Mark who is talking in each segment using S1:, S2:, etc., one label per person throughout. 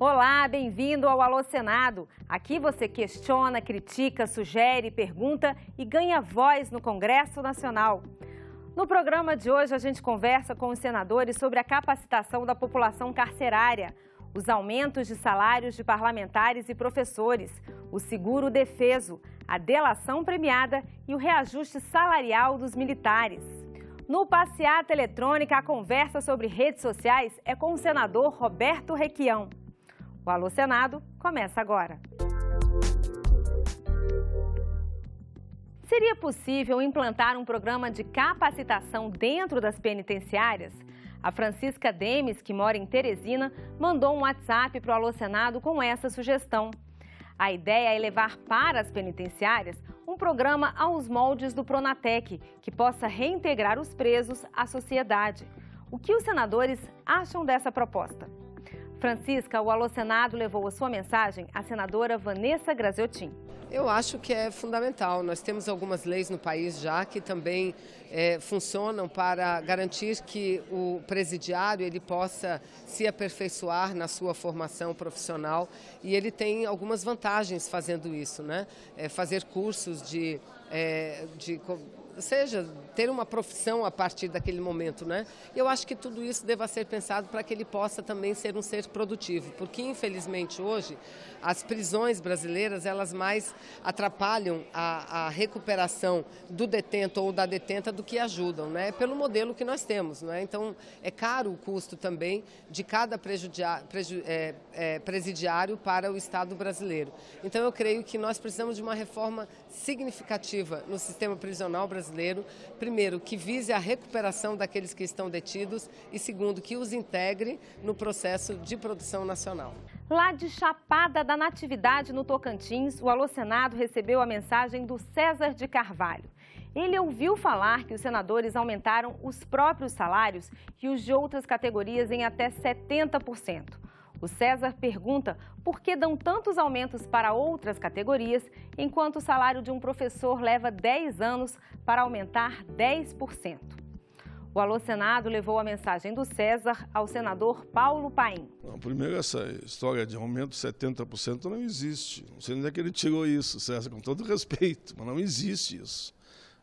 S1: Olá, bem-vindo ao Alô Senado. Aqui você questiona, critica, sugere, pergunta e ganha voz no Congresso Nacional. No programa de hoje, a gente conversa com os senadores sobre a capacitação da população carcerária, os aumentos de salários de parlamentares e professores, o seguro defeso, a delação premiada e o reajuste salarial dos militares. No Passeata Eletrônica, a conversa sobre redes sociais é com o senador Roberto Requião. O Alô Senado começa agora. Seria possível implantar um programa de capacitação dentro das penitenciárias? A Francisca Demes, que mora em Teresina, mandou um WhatsApp para o Alô Senado com essa sugestão. A ideia é levar para as penitenciárias um programa aos moldes do Pronatec, que possa reintegrar os presos à sociedade. O que os senadores acham dessa proposta? Francisca, o Alô Senado levou a sua mensagem à senadora Vanessa Graziotin.
S2: Eu acho que é fundamental. Nós temos algumas leis no país já que também funcionam para garantir que o presidiário ele possa se aperfeiçoar na sua formação profissional e ele tem algumas vantagens fazendo isso, né? Fazer cursos ou seja, ter uma profissão a partir daquele momento, né? Eu acho que tudo isso deva ser pensado para que ele possa também ser um ser produtivo, porque infelizmente hoje as prisões brasileiras elas mais atrapalham a recuperação do detento ou da detenta do que ajudam, né? Pelo modelo que nós temos, né? Então é caro o custo também de cada presidiário para o Estado brasileiro. Então eu creio que nós precisamos de uma reforma significativa no sistema prisional brasileiro. Primeiro, que vise a recuperação daqueles que estão detidos e segundo, que os integre no processo de produção nacional.
S1: Lá de Chapada da Natividade, no Tocantins, o Alô Senado recebeu a mensagem do César de Carvalho. Ele ouviu falar que os senadores aumentaram os próprios salários e os de outras categorias em até 70%. O César pergunta por que dão tantos aumentos para outras categorias, enquanto o salário de um professor leva 10 anos para aumentar 10%. O Alô Senado levou a mensagem do César ao senador Paulo Paim.
S3: Primeiro, essa história de aumento de 70% não existe. Não sei onde é que ele tirou isso, César, com todo respeito, mas não existe isso.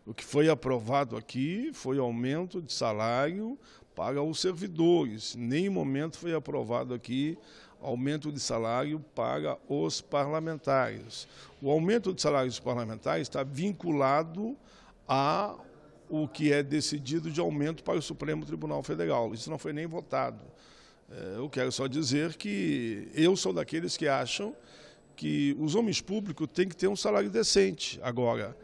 S3: O que foi aprovado aqui foi aumento de salário para os servidores. Em nenhum momento foi aprovado aqui aumento de salário para os parlamentares. O aumento de salário dos parlamentares está vinculado a o que é decidido de aumento para o Supremo Tribunal Federal. Isso não foi nem votado. Eu quero só dizer que eu sou daqueles que acham que os homens públicos têm que ter um salário decente. Agora,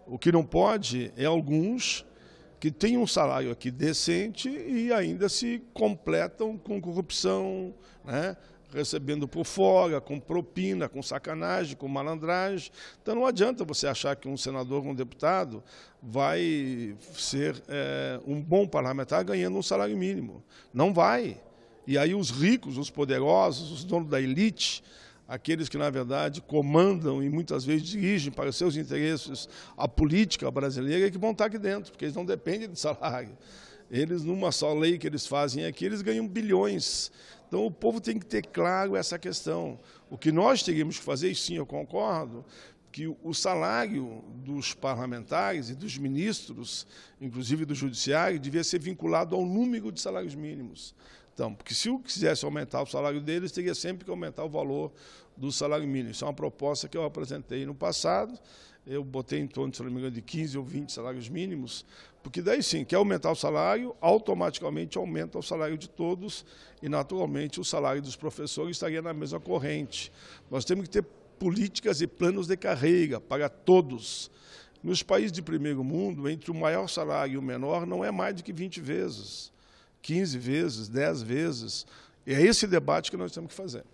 S3: o que não pode é alguns que têm um salário aqui decente e ainda se completam com corrupção, né? Recebendo por fora, com propina, com sacanagem, com malandragem. Então não adianta você achar que um senador, um deputado, vai ser um bom parlamentar ganhando um salário mínimo. Não vai. E aí os ricos, os poderosos, os donos da elite, aqueles que, na verdade, comandam e muitas vezes dirigem para os seus interesses a política brasileira, é que vão estar aqui dentro, porque eles não dependem de salário. Eles, numa só lei que eles fazem aqui, eles ganham bilhões. Então, o povo tem que ter claro essa questão. O que nós teríamos que fazer, e sim, eu concordo, que o salário dos parlamentares e dos ministros, inclusive do judiciário, devia ser vinculado ao número de salários mínimos. Então, porque se eu quisesse aumentar o salário deles, teria sempre que aumentar o valor do salário mínimo. Isso é uma proposta que eu apresentei no passado. Eu botei em torno, se não me engano, de 15 ou 20 salários mínimos, porque daí sim, quer aumentar o salário, automaticamente aumenta o salário de todos e, naturalmente, o salário dos professores estaria na mesma corrente. Nós temos que ter políticas e planos de carreira para todos. Nos países de primeiro mundo, entre o maior salário e o menor, não é mais do que 20 vezes, 15 vezes, 10 vezes. E é esse debate que nós temos que fazer.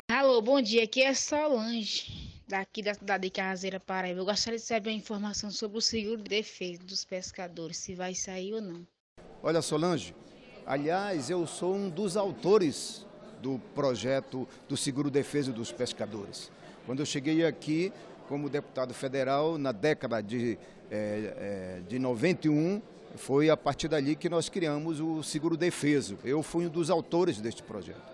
S4: Alô, bom dia, aqui é Solange, daqui da cidade de Carrazeira, Paraíba. Eu gostaria de saber uma informação sobre o seguro de defesa dos pescadores, se vai sair ou não.
S5: Olha, Solange, aliás, eu sou um dos autores do projeto do seguro defesa dos pescadores. Quando eu cheguei aqui como deputado federal, na década de 91, Foi a partir dali que nós criamos o Seguro Defeso. Eu fui um dos autores deste projeto.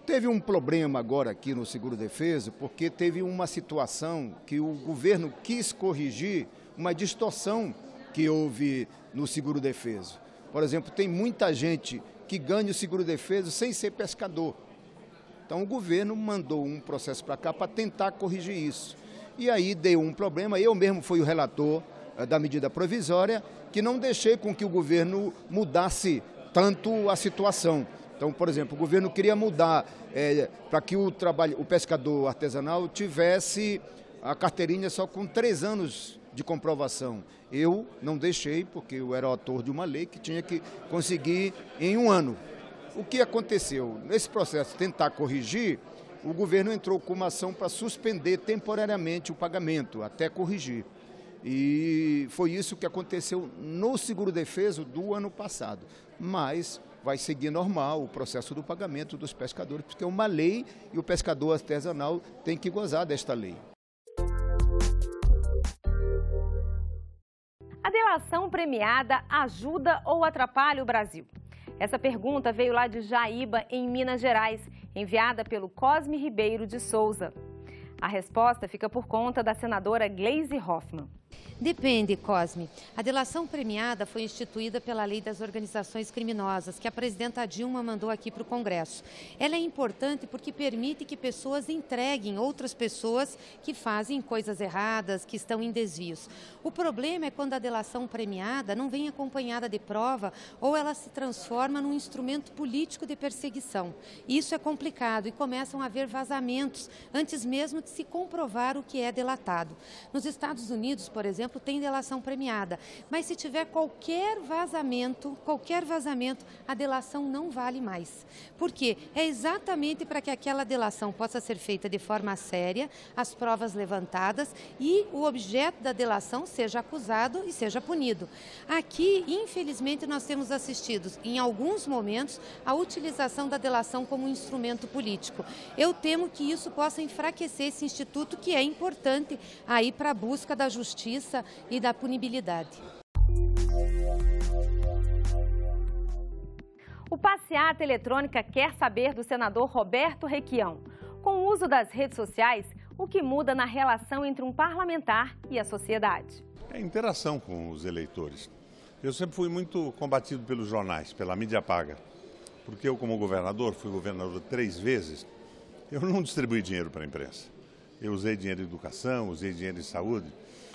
S5: Teve um problema agora aqui no Seguro Defeso, porque teve uma situação que o governo quis corrigir uma distorção que houve no Seguro Defeso. Por exemplo, tem muita gente que ganha o Seguro Defeso sem ser pescador. Então o governo mandou um processo para cá para tentar corrigir isso. E aí deu um problema, eu mesmo fui o relator da medida provisória, que não deixei com que o governo mudasse tanto a situação. Então, por exemplo, o governo queria mudar para que o pescador artesanal tivesse a carteirinha só com 3 anos de comprovação. Eu não deixei, porque eu era autor de uma lei que tinha que conseguir em 1 ano. O que aconteceu? Nesse processo de tentar corrigir, o governo entrou com uma ação para suspender temporariamente o pagamento, até corrigir. E foi isso que aconteceu no Seguro Defeso do ano passado. Mas vai seguir normal o processo do pagamento dos pescadores, porque é uma lei e o pescador artesanal tem que gozar desta lei.
S1: A delação premiada ajuda ou atrapalha o Brasil? Essa pergunta veio lá de Jaíba, em Minas Gerais, enviada pelo Cosme Ribeiro de Souza. A resposta fica por conta da senadora Gleisi Hoffmann.
S6: Depende, Cosme. A delação premiada foi instituída pela Lei das Organizações Criminosas, que a presidenta Dilma mandou aqui para o Congresso. Ela é importante porque permite que pessoas entreguem outras pessoas que fazem coisas erradas, que estão em desvios. O problema é quando a delação premiada não vem acompanhada de prova ou ela se transforma num instrumento político de perseguição. Isso é complicado e começam a haver vazamentos antes mesmo de se comprovar o que é delatado. Nos Estados Unidos, por exemplo, tem delação premiada, mas se tiver qualquer vazamento, a delação não vale mais. Por quê? É exatamente para que aquela delação possa ser feita de forma séria, as provas levantadas e o objeto da delação seja acusado e seja punido. Aqui, infelizmente, nós temos assistido, em alguns momentos, a utilização da delação como um instrumento político. Eu temo que isso possa enfraquecer esse instituto que é importante aí para a busca da justiça e da punibilidade.
S1: O Passeata Eletrônica quer saber do senador Roberto Requião. Com o uso das redes sociais, o que muda na relação entre um parlamentar e a sociedade?
S7: É a interação com os eleitores. Eu sempre fui muito combatido pelos jornais, pela mídia paga. Porque eu, como governador, fui governador 3 vezes, eu não distribuí dinheiro para a imprensa. Eu usei dinheiro em educação, usei dinheiro em saúde.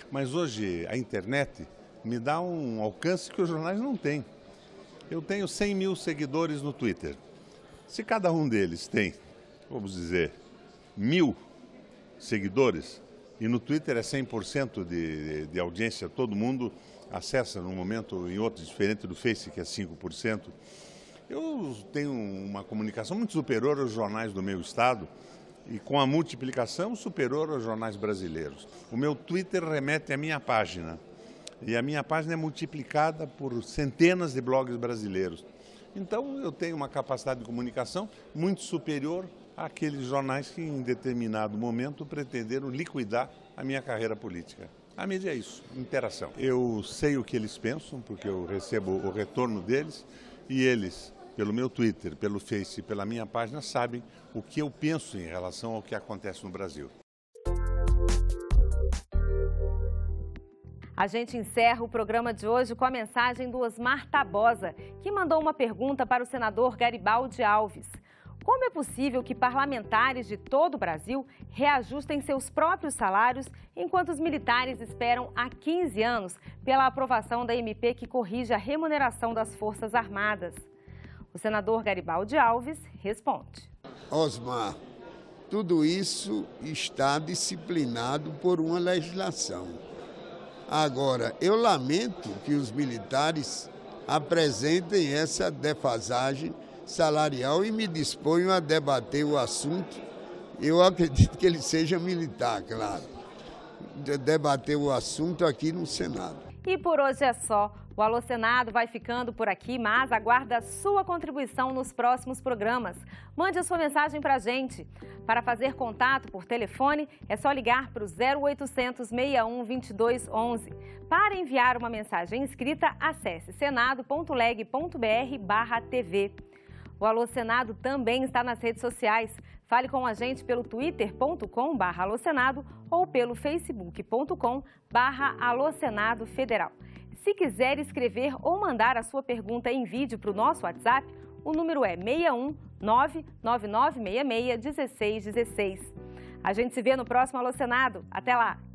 S7: Mas hoje a internet me dá um alcance que os jornais não têm. Eu tenho 100 mil seguidores no Twitter. Se cada um deles tem, vamos dizer, 1000 seguidores, e no Twitter é 100% de audiência, todo mundo acessa num momento e outro, diferente do Face, que é 5%. Eu tenho uma comunicação muito superior aos jornais do meu estado, e com a multiplicação superior aos jornais brasileiros. O meu Twitter remete à minha página. E a minha página é multiplicada por centenas de blogs brasileiros. Então eu tenho uma capacidade de comunicação muito superior àqueles jornais que em determinado momento pretenderam liquidar a minha carreira política. A mídia é isso, interação. Eu sei o que eles pensam, porque eu recebo o retorno deles, e eles, pelo meu Twitter, pelo Face e pela minha página, sabem o que eu penso em relação ao que acontece no Brasil.
S1: A gente encerra o programa de hoje com a mensagem do Osmar Tabosa, que mandou uma pergunta para o senador Garibaldi Alves. Como é possível que parlamentares de todo o Brasil reajustem seus próprios salários, enquanto os militares esperam há 15 anos pela aprovação da MP que corrige a remuneração das Forças Armadas? O senador Garibaldi Alves responde.
S8: Osmar, tudo isso está disciplinado por uma legislação. Agora, eu lamento que os militares apresentem essa defasagem salarial e me disponho a debater o assunto. Eu acredito que ele seja militar, claro. Debater o assunto aqui no Senado.
S1: E por hoje é só. O Alô Senado vai ficando por aqui, mas aguarda a sua contribuição nos próximos programas. Mande a sua mensagem para a gente. Para fazer contato por telefone, é só ligar para o 0800 61 22 11. Para enviar uma mensagem escrita, acesse senado.leg.br/TV. O Alô Senado também está nas redes sociais. Fale com a gente pelo twitter.com/alosenado ou pelo facebook.com/alosenado federal. Se quiser escrever ou mandar a sua pergunta em vídeo para o nosso WhatsApp, o número é 61 99966 1616. A gente se vê no próximo Alô Senado. Até lá!